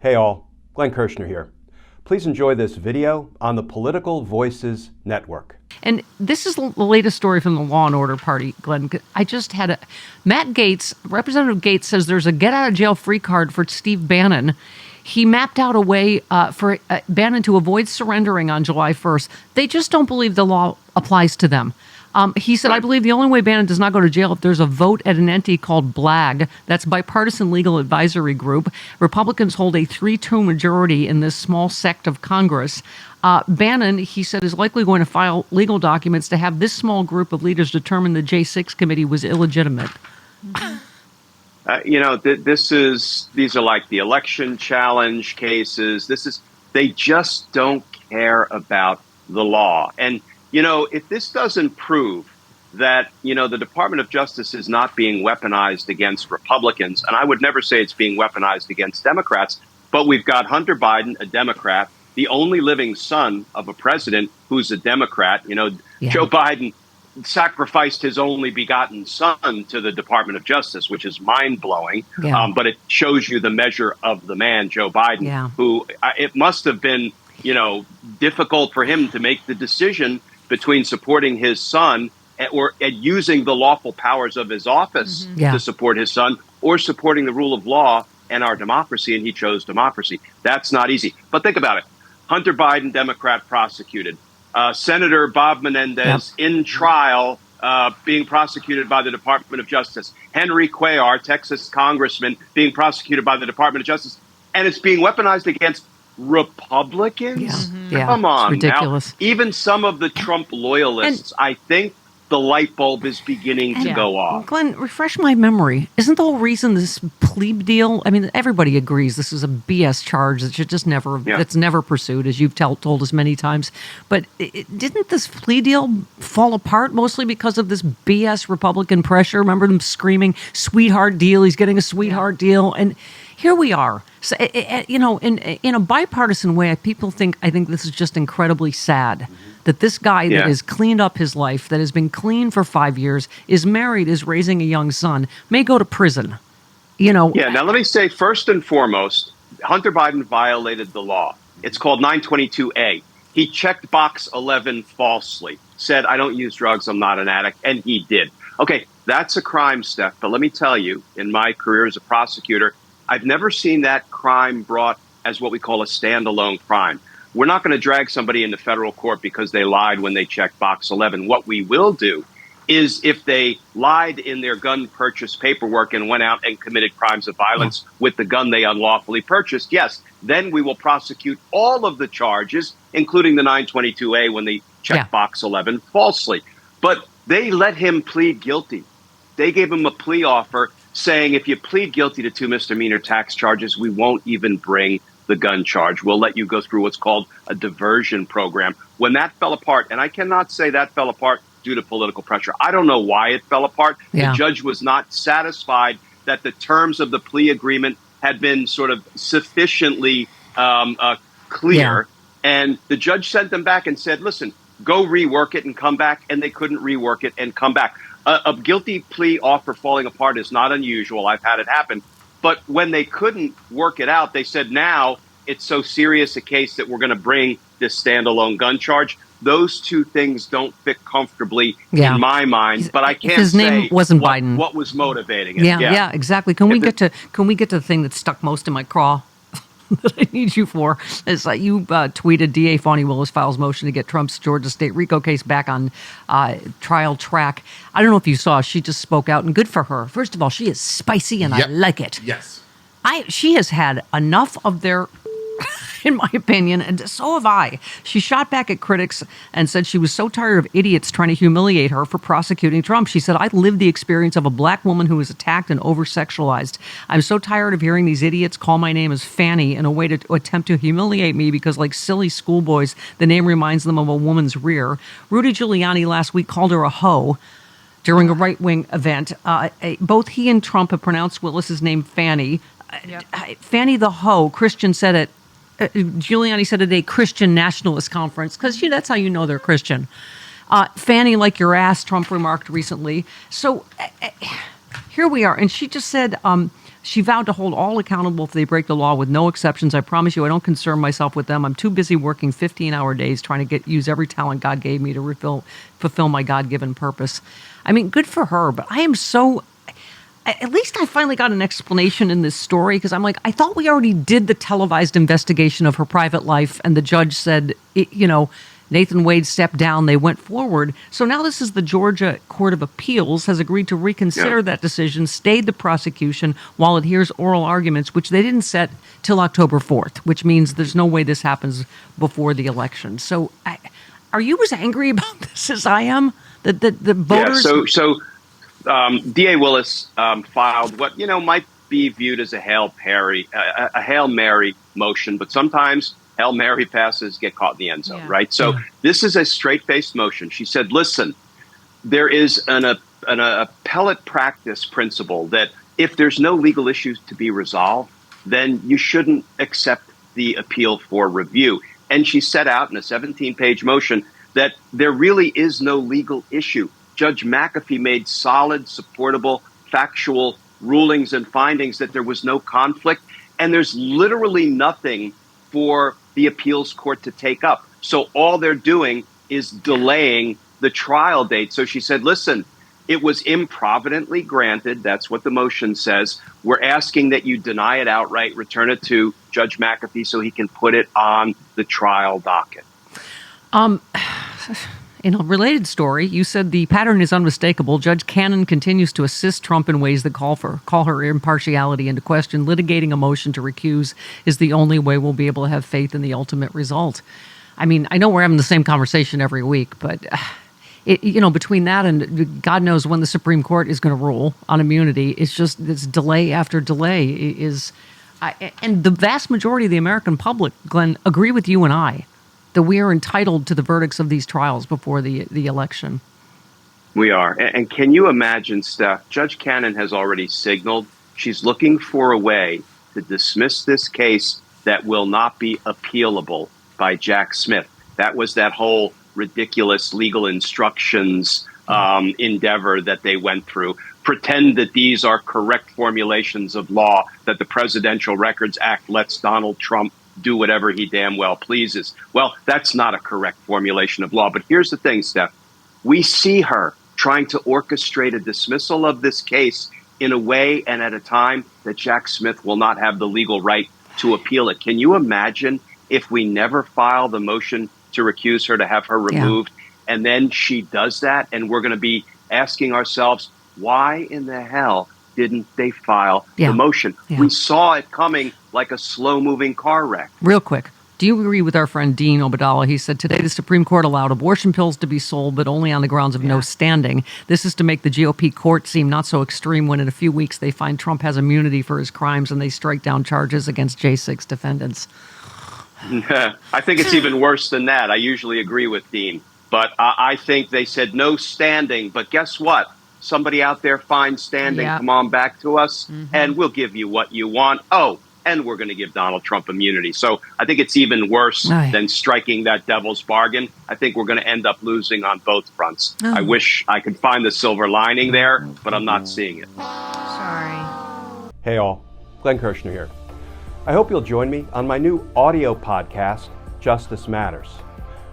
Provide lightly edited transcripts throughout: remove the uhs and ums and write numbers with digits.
Hey all, Glenn Kirschner here. Please enjoy this video on the Political Voices Network. And this is the latest story from the Law and Order Party, Glenn. I just had Matt Gaetz, Representative Gaetz, says there's a get-out-of-jail-free card for Steve Bannon. He mapped out a way for Bannon to avoid surrendering on July 1st. They just don't believe the law applies to them. He said, I believe the only way Bannon does not go to jail if there's a vote at an entity called BLAG. That's Bipartisan Legal Advisory Group. Republicans hold a 3-2 majority in this small sect of Congress. Bannon, he said, is likely going to file legal documents to have this small group of leaders determine the J6 committee was illegitimate. These are like the election challenge cases. They just don't care about the law. And if this doesn't prove that, the Department of Justice is not being weaponized against Republicans, and I would never say it's being weaponized against Democrats, but we've got Hunter Biden, a Democrat, the only living son of a president who's a Democrat. Joe Biden sacrificed his only begotten son to the Department of Justice, which is mind blowing. Yeah. But it shows you the measure of the man, Joe Biden, who it must have been, difficult for him to make the decision between supporting his son or using the lawful powers of his office to support his son or supporting the rule of law and our democracy. And he chose democracy. That's not easy. But think about it. Hunter Biden, Democrat, prosecuted. Senator Bob Menendez in trial, being prosecuted by the Department of Justice. Henry Cuellar, Texas congressman, being prosecuted by the Department of Justice. And it's being weaponized against Republicans? Come on. It's ridiculous. Now, even some of the Trump loyalists, I think the light bulb is beginning to go off. Glenn, refresh my memory. Isn't the whole reason this plea deal, everybody agrees this is a BS charge that should just that's never pursued, as you've told us many times. But didn't this plea deal fall apart mostly because of this BS Republican pressure? Remember them screaming, sweetheart deal, he's getting a sweetheart deal. And here we are. So, in a bipartisan way, I think this is just incredibly sad that this guy that has cleaned up his life, that has been clean for 5 years, is married, is raising a young son, may go to prison. Yeah, now let me say, first and foremost, Hunter Biden violated the law. It's called 922A. He checked box 11 falsely, said, I don't use drugs, I'm not an addict, and he did. Okay, that's a crime, Steph, but let me tell you, in my career as a prosecutor, I've never seen that crime brought as what we call a standalone crime. We're not going to drag somebody into federal court because they lied when they checked box 11. What we will do is if they lied in their gun purchase paperwork and went out and committed crimes of violence with the gun they unlawfully purchased, yes, then we will prosecute all of the charges, including the 922A when they checked box 11 falsely. But they let him plead guilty. They gave him a plea offer saying, if you plead guilty to 2 misdemeanor tax charges, we won't even bring the gun charge. We'll let you go through what's called a diversion program. When that fell apart, and I cannot say that fell apart due to political pressure. I don't know why it fell apart. The judge was not satisfied that the terms of the plea agreement had been sort of sufficiently clear. And the judge sent them back and said, listen, go rework it and come back. And they couldn't rework it and come back. A guilty plea offer falling apart is not unusual. I've had it happen. But when they couldn't work it out, they said, now it's so serious a case that we're going to bring this standalone gun charge. Those two things don't fit comfortably in my mind. But I can't his name wasn't Biden. What was motivating it. Yeah, exactly. Can we get to the thing that stuck most in my craw? That I need you for is you tweeted DA Fani Willis files motion to get Trump's Georgia State RICO case back on trial track. I don't know if you saw, she just spoke out, and good for her. First of all, she is spicy and I like it. Yes. She has had enough of their, in my opinion, and so have I. She shot back at critics and said she was so tired of idiots trying to humiliate her for prosecuting Trump. She said, I lived the experience of a black woman who was attacked and over-sexualized. I'm so tired of hearing these idiots call my name as Fanny in a way to attempt to humiliate me because, like silly schoolboys, the name reminds them of a woman's rear. Rudy Giuliani last week called her a hoe during a right-wing event. Both he and Trump have pronounced Willis's name Fanny. Fanny the hoe. Christian said it. Giuliani said at a Christian nationalist conference, because that's how you know they're Christian. Fanny like your ass, Trump remarked recently. So here we are. And she just said She vowed to hold all accountable if they break the law with no exceptions. I promise you I don't concern myself with them. I'm too busy working 15-hour days trying to use every talent God gave me to fulfill my God-given purpose. I mean, good for her, but I am so... At least I finally got an explanation in this story, because I'm like, I thought we already did the televised investigation of her private life, and the judge said, Nathan Wade stepped down, they went forward. So now this is the Georgia Court of Appeals has agreed to reconsider that decision, stayed the prosecution while it hears oral arguments, which they didn't set till October 4th, which means there's no way this happens before the election. So are you as angry about this as I am? That the voters... DA Willis filed what might be viewed as a Hail Mary motion, but sometimes Hail Mary passes get caught in the end zone, right? So this is a straight-faced motion. She said, listen, there is an appellate practice principle that if there's no legal issues to be resolved, then you shouldn't accept the appeal for review. And she set out in a 17-page motion that there really is no legal issue. Judge McAfee made solid, supportable, factual rulings and findings that there was no conflict, and there's literally nothing for the appeals court to take up. So all they're doing is delaying the trial date. So she said, listen, it was improvidently granted. That's what the motion says. We're asking that you deny it outright, return it to Judge McAfee so he can put it on the trial docket. In a related story, you said the pattern is unmistakable. Judge Cannon continues to assist Trump in ways that call her impartiality into question. Litigating a motion to recuse is the only way we'll be able to have faith in the ultimate result. I mean, I know we're having the same conversation every week, but between that and God knows when the Supreme Court is going to rule on immunity, it's just this delay after delay and the vast majority of the American public, Glenn, agree with you and I that we are entitled to the verdicts of these trials before the election. We are. And can you imagine, Steph, Judge Cannon has already signaled she's looking for a way to dismiss this case that will not be appealable by Jack Smith. That was that whole ridiculous legal instructions endeavor that they went through. Pretend that these are correct formulations of law, that the Presidential Records Act lets Donald Trump do whatever he damn well pleases. Well, that's not a correct formulation of law. But here's the thing, Steph. We see her trying to orchestrate a dismissal of this case in a way and at a time that Jack Smith will not have the legal right to appeal it. Can you imagine if we never file the motion to recuse her, to have her removed, and then she does that, and we're going to be asking ourselves, why in the hell didn't they file the motion? We saw it coming like a slow-moving car wreck. Real quick, do you agree with our friend Dean Obadala? He said, today the Supreme Court allowed abortion pills to be sold, but only on the grounds of no standing. This is to make the GOP court seem not so extreme when in a few weeks they find Trump has immunity for his crimes and they strike down charges against J6 defendants. I think it's even worse than that. I usually agree with Dean. But I think they said no standing. But guess what? Somebody out there finds standing. Come on back to us, and we'll give you what you want. Oh, and we're going to give Donald Trump immunity. So I think it's even worse than striking that devil's bargain. I think we're going to end up losing on both fronts. I wish I could find the silver lining there, but I'm not seeing it. Sorry. Hey all, Glenn Kirschner here. I hope you'll join me on my new audio podcast, Justice Matters.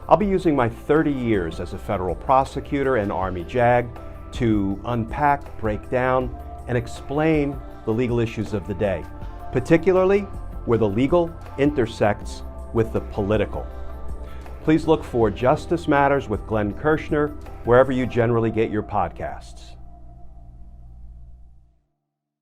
I'll be using my 30 years as a federal prosecutor and Army JAG to unpack, break down, and explain the legal issues of the day, particularly where the legal intersects with the political. Please look for Justice Matters with Glenn Kirschner wherever you generally get your podcasts.